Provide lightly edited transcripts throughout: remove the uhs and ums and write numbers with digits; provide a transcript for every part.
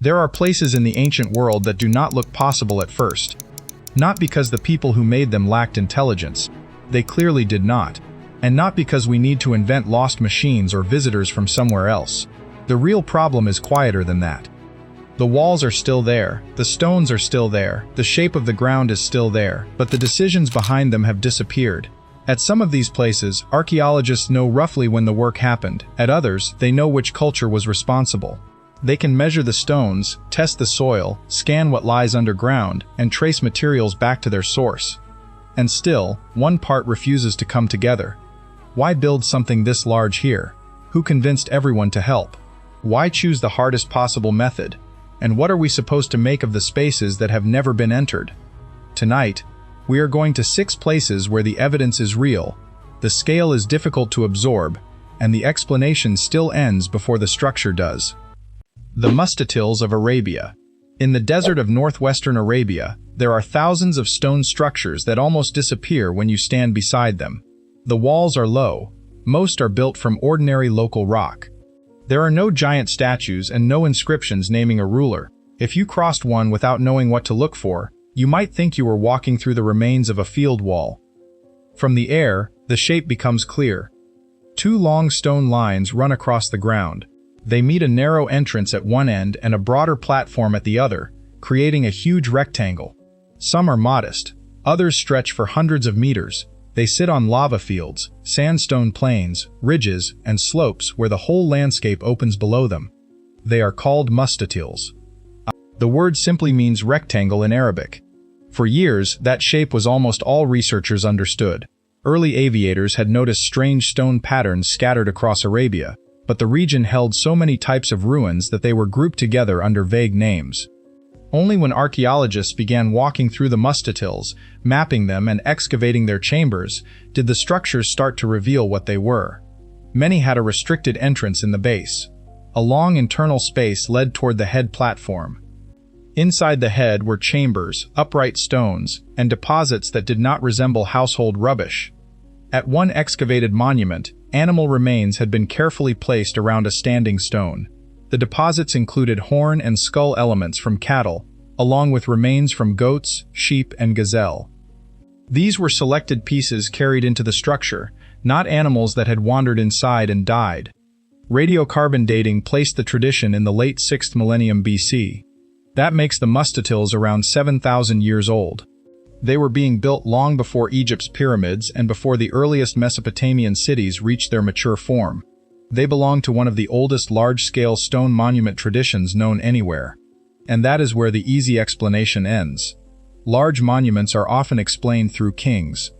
There are places in the ancient world that do not look possible at first. Not because the people who made them lacked intelligence. They clearly did not. And not because we need to invent lost machines or visitors from somewhere else. The real problem is quieter than that. The walls are still there, the stones are still there, the shape of the ground is still there, but the decisions behind them have disappeared. At some of these places, archaeologists know roughly when the work happened. At others, they know which culture was responsible. They can measure the stones, test the soil, scan what lies underground, and trace materials back to their source. And still, one part refuses to come together. Why build something this large here? Who convinced everyone to help? Why choose the hardest possible method? And what are we supposed to make of the spaces that have never been entered? Tonight, we are going to 6 places where the evidence is real, the scale is difficult to absorb, and the explanation still ends before the structure does. The Megastructures of Arabia. In the desert of northwestern Arabia, there are thousands of stone structures that almost disappear when you stand beside them. The walls are low. Most are built from ordinary local rock. There are no giant statues and no inscriptions naming a ruler. If you crossed one without knowing what to look for, you might think you were walking through the remains of a field wall. From the air, the shape becomes clear. 2 long stone lines run across the ground. They meet a narrow entrance at one end and a broader platform at the other, creating a huge rectangle. Some are modest, others stretch for hundreds of meters. They sit on lava fields, sandstone plains, ridges, and slopes where the whole landscape opens below them. They are called Megastructures. The word simply means rectangle in Arabic. For years, that shape was almost all researchers understood. Early aviators had noticed strange stone patterns scattered across Arabia, but the region held so many types of ruins that they were grouped together under vague names. Only when archaeologists began walking through the Megastructures, mapping them and excavating their chambers, did the structures start to reveal what they were. Many had a restricted entrance in the base. A long internal space led toward the head platform. Inside the head were chambers, upright stones, and deposits that did not resemble household rubbish. At one excavated monument, animal remains had been carefully placed around a standing stone. The deposits included horn and skull elements from cattle, along with remains from goats, sheep, and gazelle. These were selected pieces carried into the structure, not animals that had wandered inside and died. Radiocarbon dating placed the tradition in the late 6th millennium BC. That makes the Megastructures around 7,000 years old. They were being built long before Egypt's pyramids and before the earliest Mesopotamian cities reached their mature form. They belong to one of the oldest large-scale stone monument traditions known anywhere. And that is where the easy explanation ends. Large monuments are often explained through kings.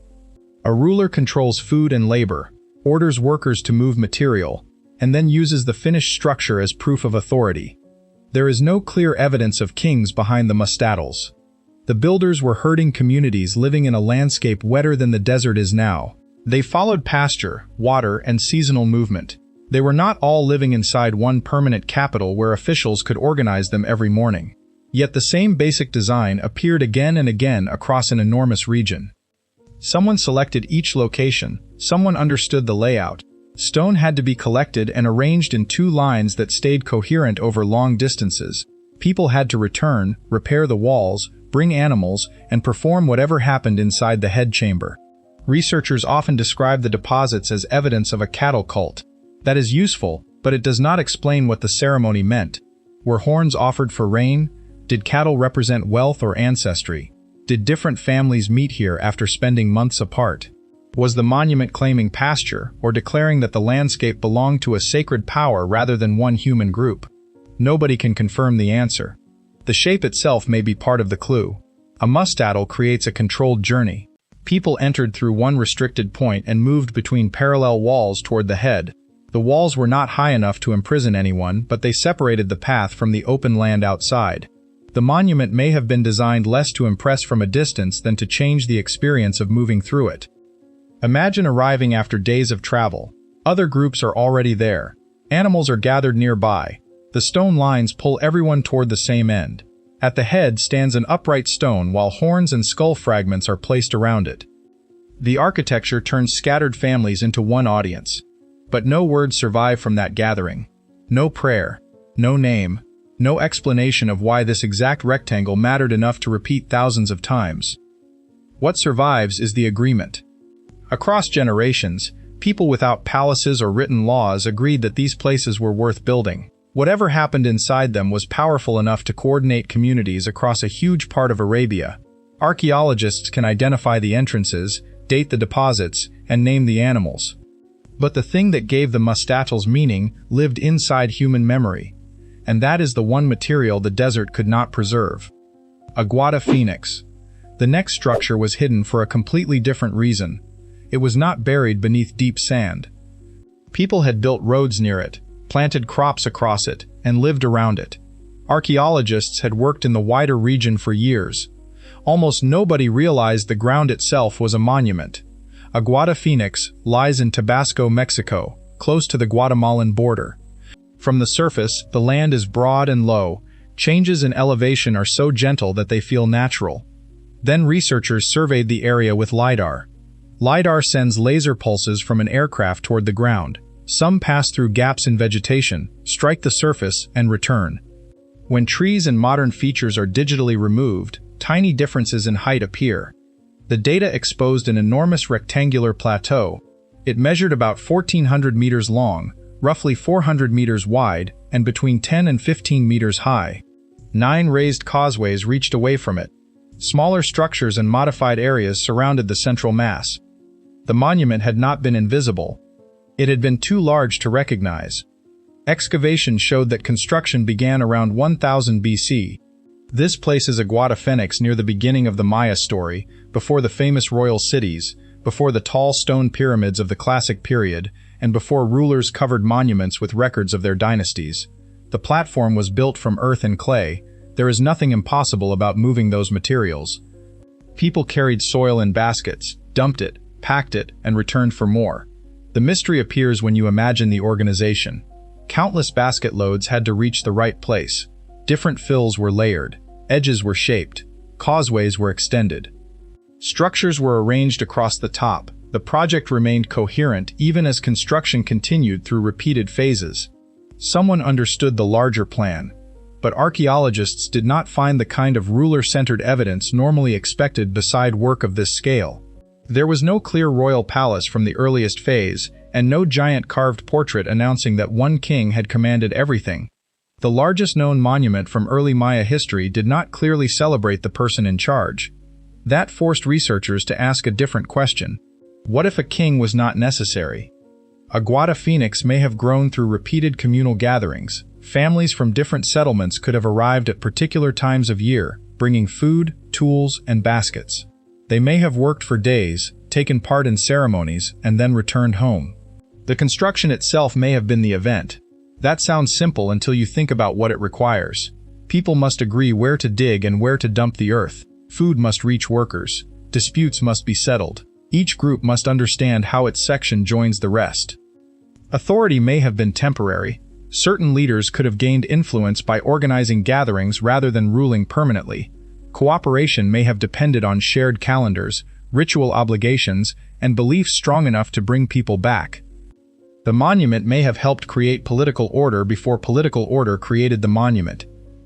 A ruler controls food and labor, orders workers to move material, and then uses the finished structure as proof of authority. There is no clear evidence of kings behind the Megastructures. The builders were herding communities living in a landscape wetter than the desert is now. They followed pasture, water, and seasonal movement. They were not all living inside one permanent capital where officials could organize them every morning. Yet the same basic design appeared again and again across an enormous region. Someone selected each location, someone understood the layout. Stone had to be collected and arranged in 2 lines that stayed coherent over long distances. People had to return, repair the walls, bring animals, and perform whatever happened inside the head chamber. Researchers often describe the deposits as evidence of a cattle cult. That is useful, but it does not explain what the ceremony meant. Were horns offered for rain? Did cattle represent wealth or ancestry? Did different families meet here after spending months apart? Was the monument claiming pasture or declaring that the landscape belonged to a sacred power rather than one human group? Nobody can confirm the answer. The shape itself may be part of the clue. A Megastructure creates a controlled journey. People entered through one restricted point and moved between parallel walls toward the head. The walls were not high enough to imprison anyone, but they separated the path from the open land outside. The monument may have been designed less to impress from a distance than to change the experience of moving through it. Imagine arriving after days of travel. Other groups are already there. Animals are gathered nearby. The stone lines pull everyone toward the same end. At the head stands an upright stone while horns and skull fragments are placed around it. The architecture turns scattered families into one audience. But no words survive from that gathering. No prayer, no name, No explanation of why this exact rectangle mattered enough to repeat thousands of times. What survives is the agreement. Across generations, people without palaces or written laws agreed that these places were worth building. Whatever happened inside them was powerful enough to coordinate communities across a huge part of Arabia. Archaeologists can identify the entrances, date the deposits, and name the animals. But the thing that gave the mustatals meaning lived inside human memory, and that is the one material the desert could not preserve: Aguada Phoenix. The next structure was hidden for a completely different reason. It was not buried beneath deep sand. People had built roads near it, planted crops across it, and lived around it. Archaeologists had worked in the wider region for years. Almost nobody realized the ground itself was a monument. Aguada Phoenix lies in Tabasco, Mexico, close to the Guatemalan border. From the surface, the land is broad and low. Changes in elevation are so gentle that they feel natural. Then researchers surveyed the area with LiDAR. LiDAR sends laser pulses from an aircraft toward the ground. Some pass through gaps in vegetation, strike the surface, and return. When trees and modern features are digitally removed, tiny differences in height appear. The data exposed an enormous rectangular plateau. It measured about 1,400 meters long, roughly 400 meters wide, and between 10 and 15 meters high. 9 raised causeways reached away from it. Smaller structures and modified areas surrounded the central mass. The monument had not been invisible. It had been too large to recognize. Excavation showed that construction began around 1000 BC. This places Aguada Phoenix near the beginning of the Maya story, before the famous royal cities, before the tall stone pyramids of the classic period, and before rulers covered monuments with records of their dynasties. The platform was built from earth and clay. There is nothing impossible about moving those materials. People carried soil in baskets, dumped it, packed it, and returned for more. The mystery appears when you imagine the organization. Countless basket loads had to reach the right place. Different fills were layered, edges were shaped, causeways were extended. Structures were arranged across the top. The project remained coherent even as construction continued through repeated phases. Someone understood the larger plan, but archaeologists did not find the kind of ruler-centered evidence normally expected beside work of this scale. There was no clear royal palace from the earliest phase, and no giant carved portrait announcing that one king had commanded everything. The largest known monument from early Maya history did not clearly celebrate the person in charge. That forced researchers to ask a different question. What if a king was not necessary? Aguada Phoenix may have grown through repeated communal gatherings. Families from different settlements could have arrived at particular times of year, bringing food, tools, and baskets. They may have worked for days, taken part in ceremonies, and then returned home. The construction itself may have been the event. That sounds simple until you think about what it requires. People must agree where to dig and where to dump the earth. Food must reach workers. Disputes must be settled. Each group must understand how its section joins the rest. Authority may have been temporary. Certain leaders could have gained influence by organizing gatherings rather than ruling permanently. Cooperation may have depended on shared calendars, ritual obligations, and beliefs strong enough to bring people back. The monument may have helped create political order before political order created the monument.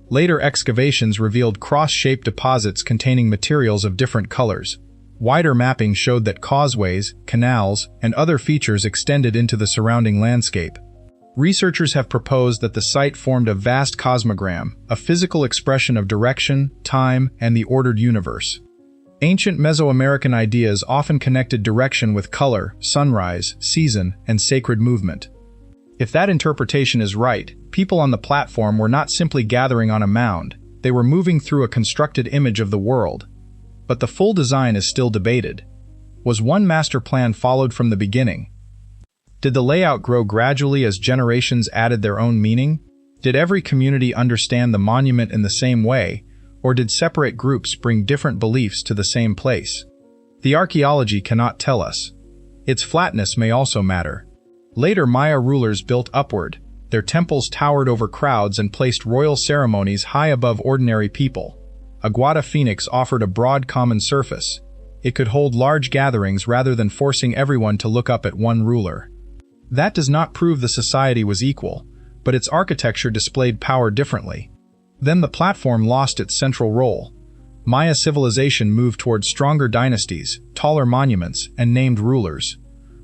Later excavations revealed cross-shaped deposits containing materials of different colors. Wider mapping showed that causeways, canals, and other features extended into the surrounding landscape. Researchers have proposed that the site formed a vast cosmogram, a physical expression of direction, time, and the ordered universe. Ancient Mesoamerican ideas often connected direction with color, sunrise, season, and sacred movement. If that interpretation is right, people on the platform were not simply gathering on a mound, they were moving through a constructed image of the world. But the full design is still debated. Was one master plan followed from the beginning? Did the layout grow gradually as generations added their own meaning? Did every community understand the monument in the same way, or did separate groups bring different beliefs to the same place? The archaeology cannot tell us. Its flatness may also matter. Later Maya rulers built upward. Their temples towered over crowds and placed royal ceremonies high above ordinary people. Aguada Phoenix offered a broad common surface. It could hold large gatherings rather than forcing everyone to look up at one ruler. That does not prove the society was equal, but its architecture displayed power differently. Then the platform lost its central role. Maya civilization moved towards stronger dynasties, taller monuments, and named rulers.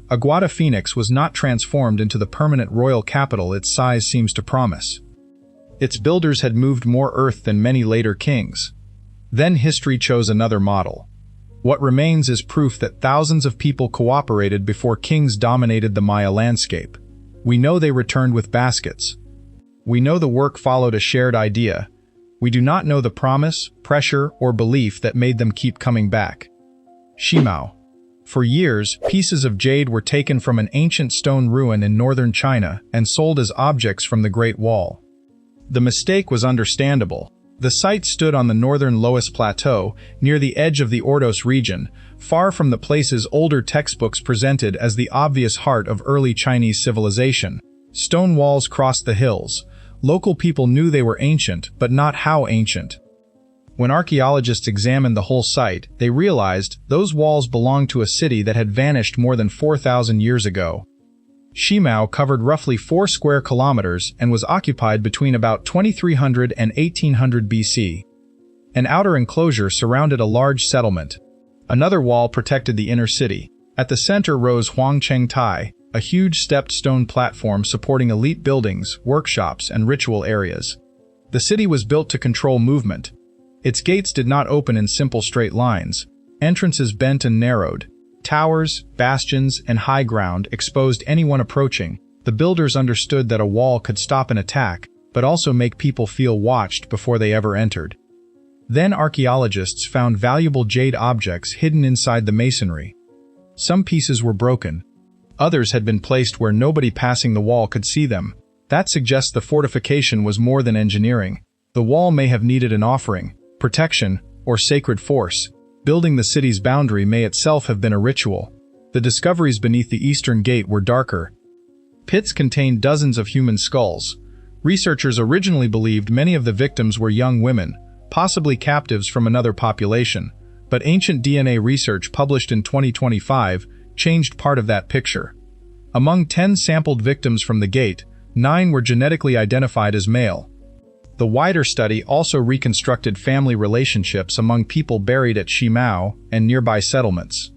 Aguada Phoenix was not transformed into the permanent royal capital its size seems to promise. Its builders had moved more earth than many later kings. Then history chose another model. What remains is proof that thousands of people cooperated before kings dominated the Maya landscape. We know they returned with baskets. We know the work followed a shared idea. We do not know the promise, pressure, or belief that made them keep coming back. Shimao. For years, pieces of jade were taken from an ancient stone ruin in northern China and sold as objects from the Great Wall. The mistake was understandable. The site stood on the northern Loess Plateau, near the edge of the Ordos region, far from the places older textbooks presented as the obvious heart of early Chinese civilization. Stone walls crossed the hills. Local people knew they were ancient, but not how ancient. When archaeologists examined the whole site, they realized those walls belonged to a city that had vanished more than 4,000 years ago. Shimao covered roughly 4 square kilometers and was occupied between about 2300 and 1800 BC. An outer enclosure surrounded a large settlement. Another wall protected the inner city. At the center rose Huangchengtai, a huge stepped stone platform supporting elite buildings, workshops, and ritual areas. The city was built to control movement. Its gates did not open in simple straight lines. Entrances bent and narrowed. Towers, bastions, and high ground exposed anyone approaching. The builders understood that a wall could stop an attack, but also make people feel watched before they ever entered. Then archaeologists found valuable jade objects hidden inside the masonry. Some pieces were broken. Others had been placed where nobody passing the wall could see them. That suggests the fortification was more than engineering. The wall may have needed an offering, protection, or sacred force. Building the city's boundary may itself have been a ritual. The discoveries beneath the eastern gate were darker. Pits contained dozens of human skulls. Researchers originally believed many of the victims were young women, possibly captives from another population, but ancient DNA research published in 2025 changed part of that picture. Among 10 sampled victims from the gate, 9 were genetically identified as male. The wider study also reconstructed family relationships among people buried at Shimao and nearby settlements.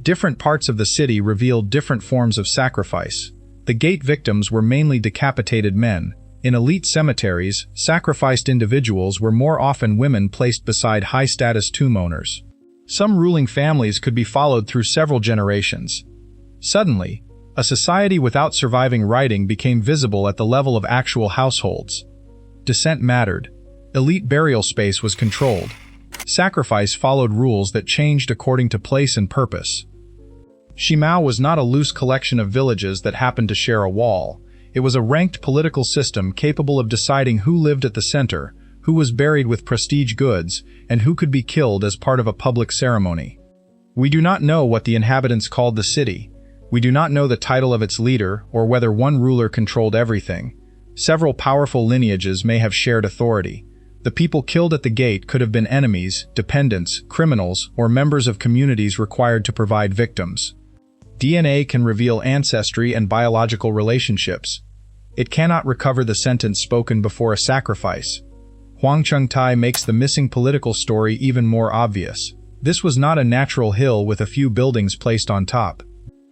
Different parts of the city revealed different forms of sacrifice. The gate victims were mainly decapitated men. In elite cemeteries, sacrificed individuals were more often women placed beside high-status tomb owners. Some ruling families could be followed through several generations. Suddenly, a society without surviving writing became visible at the level of actual households. Descent mattered. Elite burial space was controlled. Sacrifice followed rules that changed according to place and purpose. Shimao was not a loose collection of villages that happened to share a wall. It was a ranked political system capable of deciding who lived at the center, who was buried with prestige goods, and who could be killed as part of a public ceremony. We do not know what the inhabitants called the city. We do not know the title of its leader or whether one ruler controlled everything. Several powerful lineages may have shared authority. The people killed at the gate could have been enemies, dependents, criminals, or members of communities required to provide victims. DNA can reveal ancestry and biological relationships. It cannot recover the sentence spoken before a sacrifice. Huangchengtai makes the missing political story even more obvious. This was not a natural hill with a few buildings placed on top.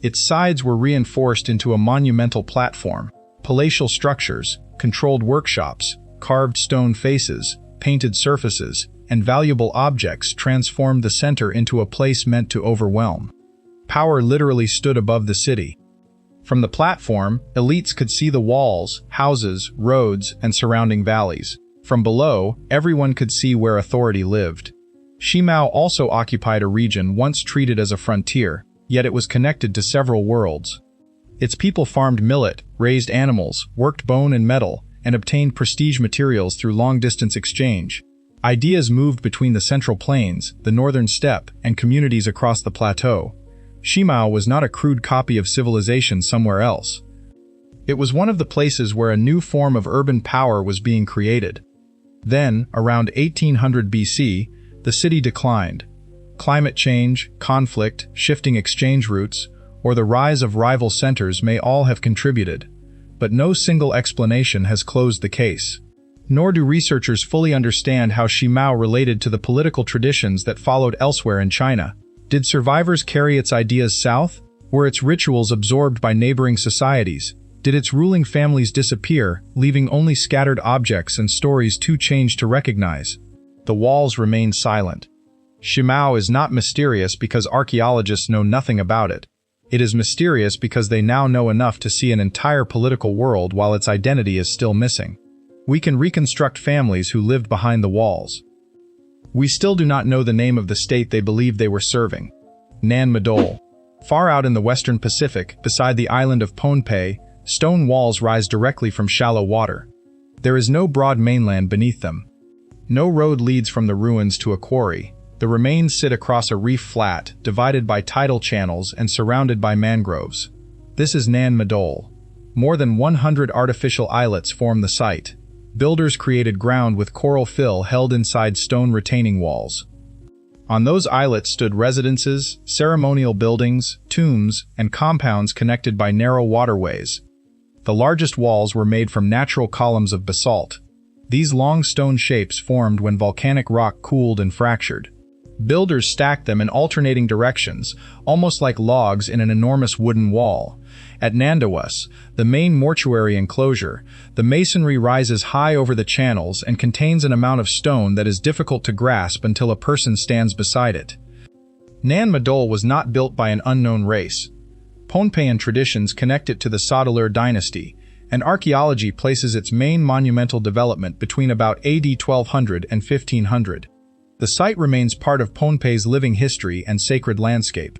Its sides were reinforced into a monumental platform. Palatial structures, controlled workshops, carved stone faces, painted surfaces, and valuable objects transformed the center into a place meant to overwhelm. Power literally stood above the city. From the platform, elites could see the walls, houses, roads, and surrounding valleys. From below, everyone could see where authority lived. Shimao also occupied a region once treated as a frontier, yet it was connected to several worlds. Its people farmed millet, raised animals, worked bone and metal, and obtained prestige materials through long-distance exchange. Ideas moved between the central plains, the northern steppe, and communities across the plateau. Shimao was not a crude copy of civilization somewhere else. It was one of the places where a new form of urban power was being created. Then, around 1800 BC, the city declined. Climate change, conflict, shifting exchange routes, or the rise of rival centers may all have contributed, but no single explanation has closed the case. Nor do researchers fully understand how Shimao related to the political traditions that followed elsewhere in China. Did survivors carry its ideas south? Were its rituals absorbed by neighboring societies? Did its ruling families disappear, leaving only scattered objects and stories too changed to recognize? The walls remain silent. Shimao is not mysterious because archaeologists know nothing about it. It is mysterious because they now know enough to see an entire political world while its identity is still missing. We can reconstruct families who lived behind the walls. We still do not know the name of the state they believed they were serving. Nan Madol. Far out in the western Pacific, beside the island of Pohnpei, stone walls rise directly from shallow water. There is no broad mainland beneath them. No road leads from the ruins to a quarry. The remains sit across a reef flat, divided by tidal channels and surrounded by mangroves. This is Nan Madol. More than 100 artificial islets form the site. Builders created ground with coral fill held inside stone retaining walls. On those islets stood residences, ceremonial buildings, tombs, and compounds connected by narrow waterways. The largest walls were made from natural columns of basalt. These long stone shapes formed when volcanic rock cooled and fractured. Builders stacked them in alternating directions, almost like logs in an enormous wooden wall. At Nandawas, the main mortuary enclosure, the masonry rises high over the channels and contains an amount of stone that is difficult to grasp until a person stands beside it. Nan Madol was not built by an unknown race. Pohnpeian traditions connect it to the Saudeleur dynasty, and archaeology places its main monumental development between about AD 1200 and 1500. The site remains part of Pohnpei's living history and sacred landscape.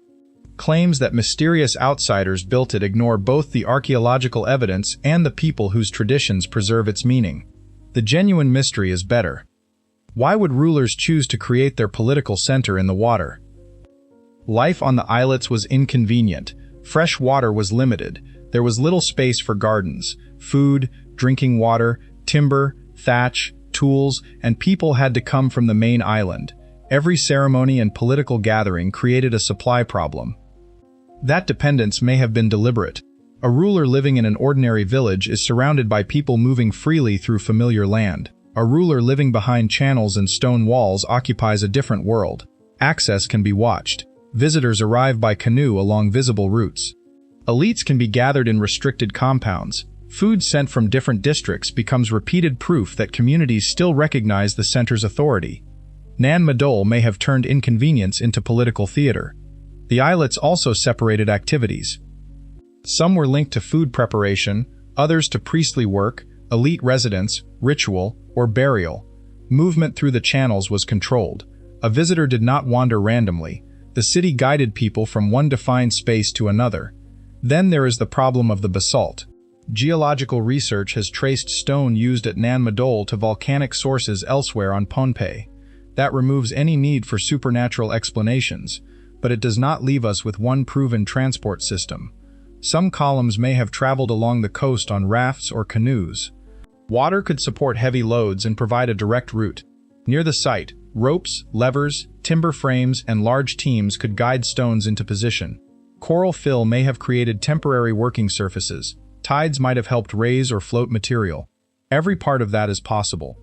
Claims that mysterious outsiders built it ignore both the archaeological evidence and the people whose traditions preserve its meaning. The genuine mystery is better. Why would rulers choose to create their political center in the water? Life on the islets was inconvenient. Fresh water was limited. There was little space for gardens, food, drinking water, timber, thatch, tools, and people had to come from the main island. Every ceremony and political gathering created a supply problem. That dependence may have been deliberate. A ruler living in an ordinary village is surrounded by people moving freely through familiar land. A ruler living behind channels and stone walls occupies a different world. Access can be watched. Visitors arrive by canoe along visible routes. Elites can be gathered in restricted compounds. Food sent from different districts becomes repeated proof that communities still recognize the center's authority. Nan Madol may have turned inconvenience into political theater. The islets also separated activities. Some were linked to food preparation, others to priestly work, elite residence, ritual, or burial. Movement through the channels was controlled. A visitor did not wander randomly. The city guided people from one defined space to another. Then there is the problem of the basalt. Geological research has traced stone used at Nan Madol to volcanic sources elsewhere on Pohnpei. That removes any need for supernatural explanations, but it does not leave us with one proven transport system. Some columns may have traveled along the coast on rafts or canoes. Water could support heavy loads and provide a direct route. Near the site, ropes, levers, timber frames, and large teams could guide stones into position. Coral fill may have created temporary working surfaces. Tides might have helped raise or float material. Every part of that is possible.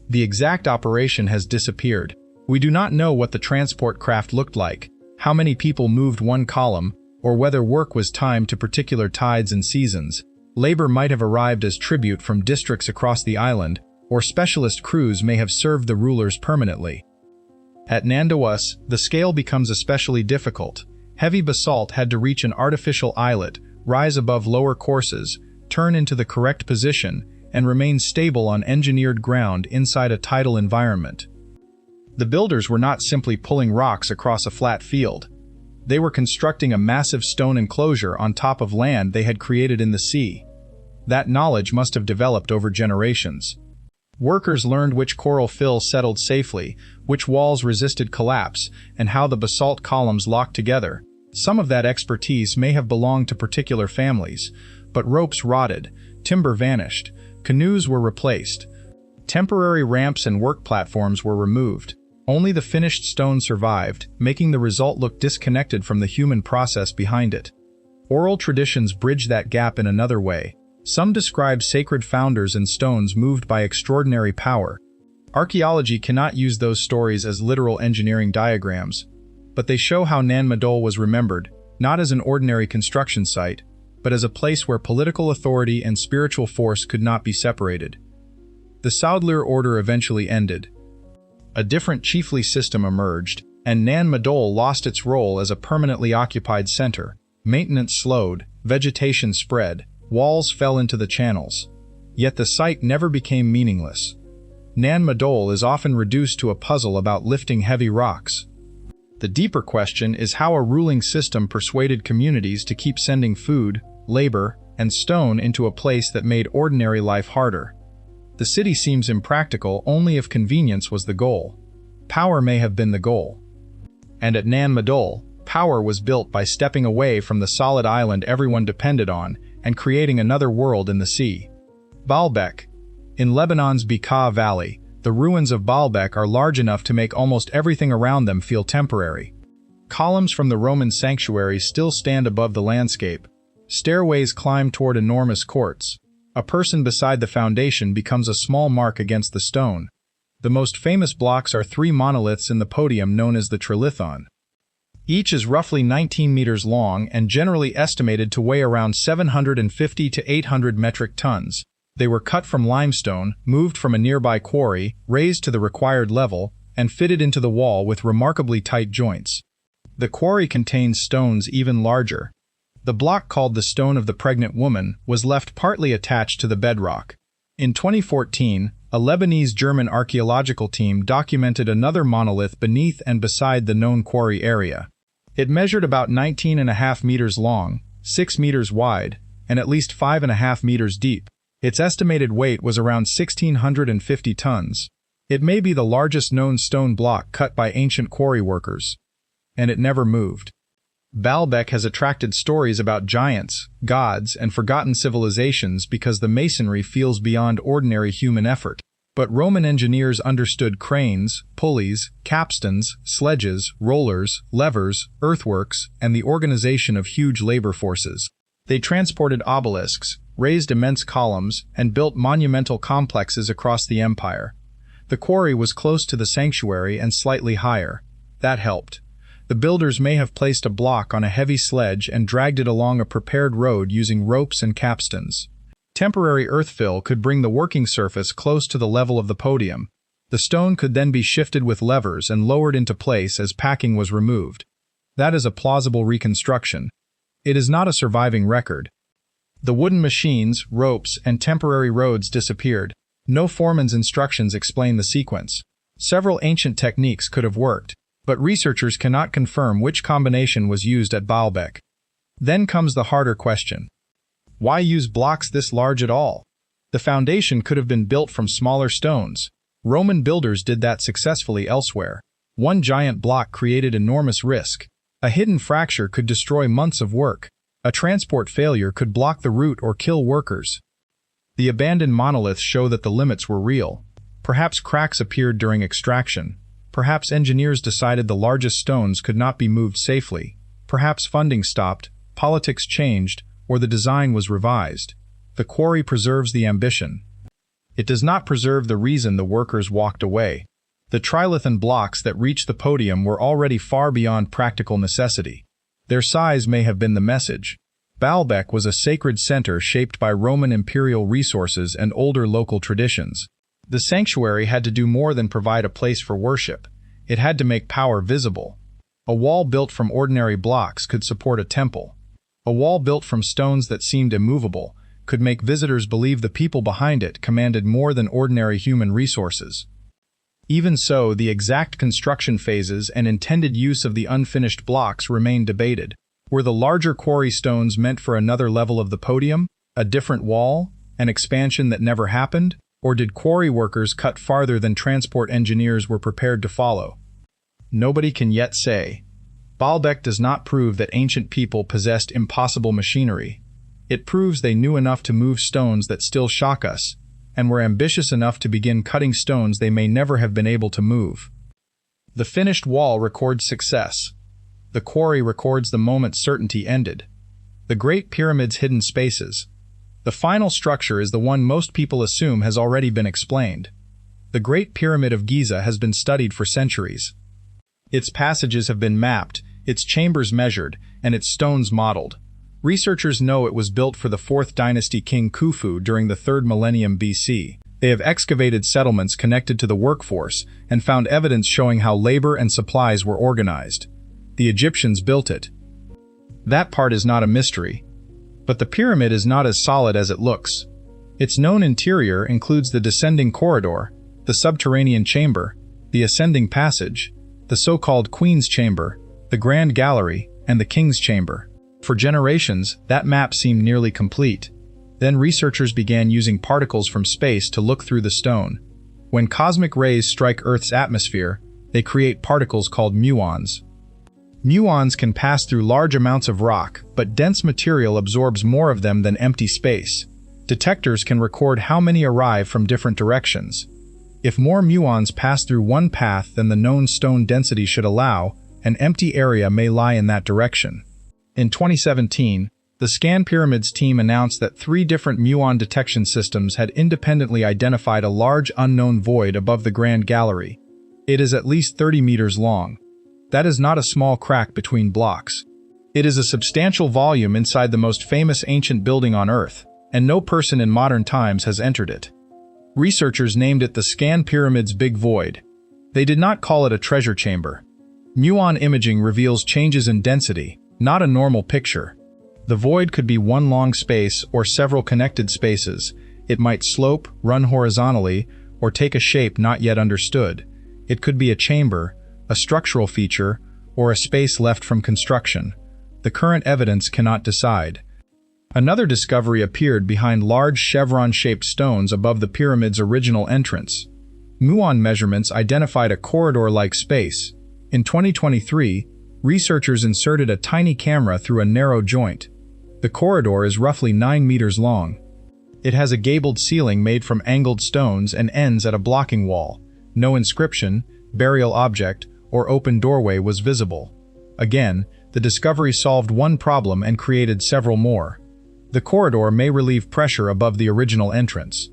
The exact operation has disappeared. We do not know what the transport craft looked like, how many people moved one column, or whether work was timed to particular tides and seasons. Labor might have arrived as tribute from districts across the island, or specialist crews may have served the rulers permanently. At Nandawas, the scale becomes especially difficult. Heavy basalt had to reach an artificial islet, rise above lower courses, turn into the correct position, and remain stable on engineered ground inside a tidal environment. The builders were not simply pulling rocks across a flat field. They were constructing a massive stone enclosure on top of land they had created in the sea. That knowledge must have developed over generations. Workers learned which coral fill settled safely, which walls resisted collapse, and how the basalt columns locked together. Some of that expertise may have belonged to particular families, but ropes rotted, timber vanished, canoes were replaced. Temporary ramps and work platforms were removed. Only the finished stone survived, making the result look disconnected from the human process behind it. Oral traditions bridge that gap in another way. Some describe sacred founders and stones moved by extraordinary power. Archaeology cannot use those stories as literal engineering diagrams, but they show how Nan Madol was remembered, not as an ordinary construction site, but as a place where political authority and spiritual force could not be separated. The Saudlir order eventually ended. A different chiefly system emerged, and Nan Madol lost its role as a permanently occupied center. Maintenance slowed, vegetation spread, walls fell into the channels. Yet the site never became meaningless. Nan Madol is often reduced to a puzzle about lifting heavy rocks. The deeper question is how a ruling system persuaded communities to keep sending food, labor, and stone into a place that made ordinary life harder. The city seems impractical only if convenience was the goal. Power may have been the goal. And at Nan Madol, power was built by stepping away from the solid island everyone depended on and creating another world in the sea. Baalbek. In Lebanon's Bekaa Valley, the ruins of Baalbek are large enough to make almost everything around them feel temporary. Columns from the Roman sanctuary still stand above the landscape. Stairways climb toward enormous courts. A person beside the foundation becomes a small mark against the stone. The most famous blocks are three monoliths in the podium known as the Trilithon. Each is roughly 19 meters long and generally estimated to weigh around 750 to 800 metric tons. They were cut from limestone, moved from a nearby quarry, raised to the required level, and fitted into the wall with remarkably tight joints. The quarry contains stones even larger. The block called the Stone of the Pregnant Woman was left partly attached to the bedrock. In 2014, a Lebanese-German archaeological team documented another monolith beneath and beside the known quarry area. It measured about 19.5 meters long, 6 meters wide, and at least 5.5 meters deep. Its estimated weight was around 1,650 tons. It may be the largest known stone block cut by ancient quarry workers. And it never moved. Baalbek has attracted stories about giants, gods, and forgotten civilizations because the masonry feels beyond ordinary human effort. But Roman engineers understood cranes, pulleys, capstans, sledges, rollers, levers, earthworks, and the organization of huge labor forces. They transported obelisks, raised immense columns, and built monumental complexes across the empire. The quarry was close to the sanctuary and slightly higher. That helped. The builders may have placed a block on a heavy sledge and dragged it along a prepared road using ropes and capstans. Temporary earthfill could bring the working surface close to the level of the podium. The stone could then be shifted with levers and lowered into place as packing was removed. That is a plausible reconstruction. It is not a surviving record. The wooden machines, ropes, and temporary roads disappeared. No foreman's instructions explain the sequence. Several ancient techniques could have worked, but researchers cannot confirm which combination was used at Baalbek. Then comes the harder question. Why use blocks this large at all? The foundation could have been built from smaller stones. Roman builders did that successfully elsewhere. One giant block created enormous risk. A hidden fracture could destroy months of work. A transport failure could block the route or kill workers. The abandoned monoliths show that the limits were real. Perhaps cracks appeared during extraction. Perhaps engineers decided the largest stones could not be moved safely. Perhaps funding stopped, politics changed, or the design was revised. The quarry preserves the ambition. It does not preserve the reason the workers walked away. The trilithon blocks that reached the podium were already far beyond practical necessity. Their size may have been the message. Baalbek was a sacred center shaped by Roman imperial resources and older local traditions. The sanctuary had to do more than provide a place for worship. It had to make power visible. A wall built from ordinary blocks could support a temple. A wall built from stones that seemed immovable could make visitors believe the people behind it commanded more than ordinary human resources. Even so, the exact construction phases and intended use of the unfinished blocks remain debated. Were the larger quarry stones meant for another level of the podium, a different wall, an expansion that never happened? Or did quarry workers cut farther than transport engineers were prepared to follow? Nobody can yet say. Baalbek does not prove that ancient people possessed impossible machinery. It proves they knew enough to move stones that still shock us, and were ambitious enough to begin cutting stones they may never have been able to move. The finished wall records success. The quarry records the moment certainty ended. The Great Pyramid's hidden spaces. The final structure is the one most people assume has already been explained. The Great Pyramid of Giza has been studied for centuries. Its passages have been mapped, its chambers measured, and its stones modeled. Researchers know it was built for the 4th dynasty king Khufu during the 3rd millennium BC. They have excavated settlements connected to the workforce and found evidence showing how labor and supplies were organized. The Egyptians built it. That part is not a mystery. But the pyramid is not as solid as it looks. Its known interior includes the descending corridor, the subterranean chamber, the ascending passage, the so-called Queen's Chamber, the Grand Gallery, and the King's Chamber. For generations, that map seemed nearly complete. Then researchers began using particles from space to look through the stone. When cosmic rays strike Earth's atmosphere, they create particles called muons. Muons can pass through large amounts of rock, but dense material absorbs more of them than empty space. Detectors can record how many arrive from different directions. If more muons pass through one path than the known stone density should allow, an empty area may lie in that direction. In 2017, the Scan Pyramids team announced that 3 different muon detection systems had independently identified a large unknown void above the Grand Gallery. It is at least 30 meters long. That is not a small crack between blocks. It is a substantial volume inside the most famous ancient building on Earth, and no person in modern times has entered it. Researchers named it the Scan Pyramids Big Void. They did not call it a treasure chamber. Muon imaging reveals changes in density, not a normal picture. The void could be one long space or several connected spaces. It might slope, run horizontally, or take a shape not yet understood. It could be a chamber, a structural feature, or a space left from construction. The current evidence cannot decide. Another discovery appeared behind large chevron-shaped stones above the pyramid's original entrance. Muon measurements identified a corridor-like space. In 2023, researchers inserted a tiny camera through a narrow joint. The corridor is roughly 9 meters long. It has a gabled ceiling made from angled stones and ends at a blocking wall. No inscription, burial object, or open doorway was visible. Again, the discovery solved one problem and created several more. The corridor may relieve pressure above the original entrance.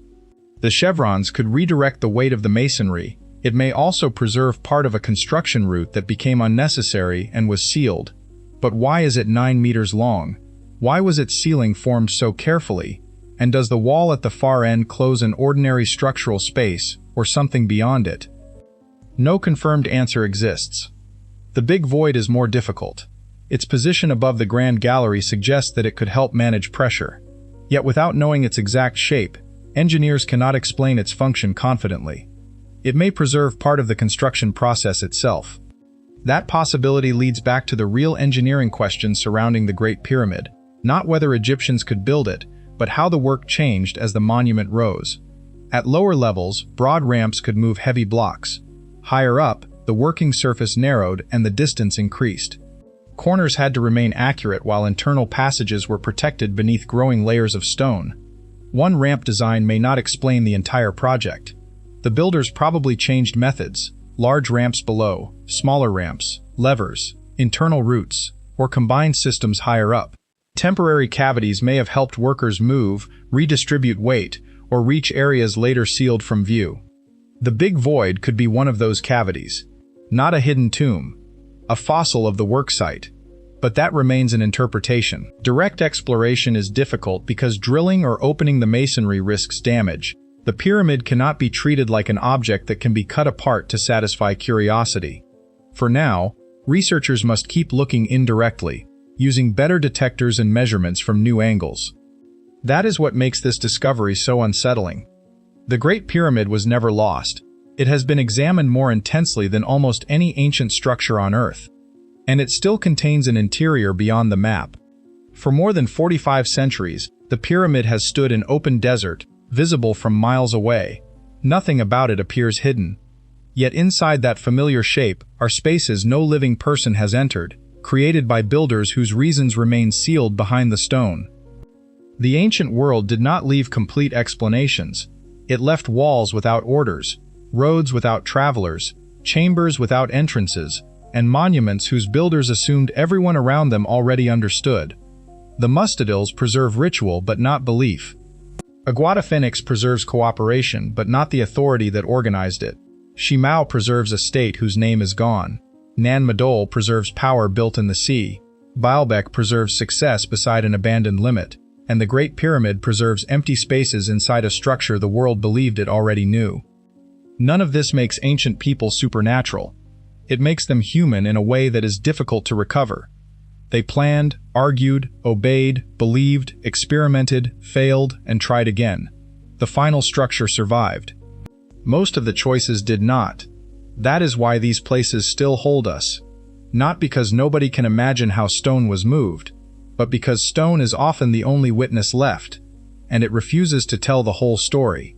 The chevrons could redirect the weight of the masonry. It may also preserve part of a construction route that became unnecessary and was sealed. But why is it 9 meters long? Why was its ceiling formed so carefully? And does the wall at the far end close an ordinary structural space, or something beyond it? No confirmed answer exists. The Big Void is more difficult. Its position above the Grand Gallery suggests that it could help manage pressure. Yet without knowing its exact shape, engineers cannot explain its function confidently. It may preserve part of the construction process itself. That possibility leads back to the real engineering questions surrounding the Great Pyramid, not whether Egyptians could build it, but how the work changed as the monument rose. At lower levels, broad ramps could move heavy blocks. Higher up, the working surface narrowed and the distance increased. Corners had to remain accurate while internal passages were protected beneath growing layers of stone. One ramp design may not explain the entire project. The builders probably changed methods: large ramps below, smaller ramps, levers, internal routes, or combined systems higher up. Temporary cavities may have helped workers move, redistribute weight, or reach areas later sealed from view. The Big Void could be one of those cavities. Not a hidden tomb, a fossil of the worksite. But that remains an interpretation. Direct exploration is difficult because drilling or opening the masonry risks damage. The pyramid cannot be treated like an object that can be cut apart to satisfy curiosity. For now, researchers must keep looking indirectly, using better detectors and measurements from new angles. That is what makes this discovery so unsettling. The Great Pyramid was never lost. It has been examined more intensely than almost any ancient structure on Earth. And it still contains an interior beyond the map. For more than 45 centuries, the pyramid has stood in open desert, visible from miles away. Nothing about it appears hidden. Yet inside that familiar shape are spaces no living person has entered, created by builders whose reasons remain sealed behind the stone. The ancient world did not leave complete explanations. It left walls without orders, roads without travelers, chambers without entrances, and monuments whose builders assumed everyone around them already understood. The mastodils preserve ritual but not belief. Aguada Phoenix preserves cooperation, but not the authority that organized it. Shimao preserves a state whose name is gone. Nan Madol preserves power built in the sea. Baalbek preserves success beside an abandoned limit. And the Great Pyramid preserves empty spaces inside a structure the world believed it already knew. None of this makes ancient people supernatural. It makes them human in a way that is difficult to recover. They planned, argued, obeyed, believed, experimented, failed, and tried again. The final structure survived. Most of the choices did not. That is why these places still hold us. Not because nobody can imagine how stone was moved, but because stone is often the only witness left, and it refuses to tell the whole story.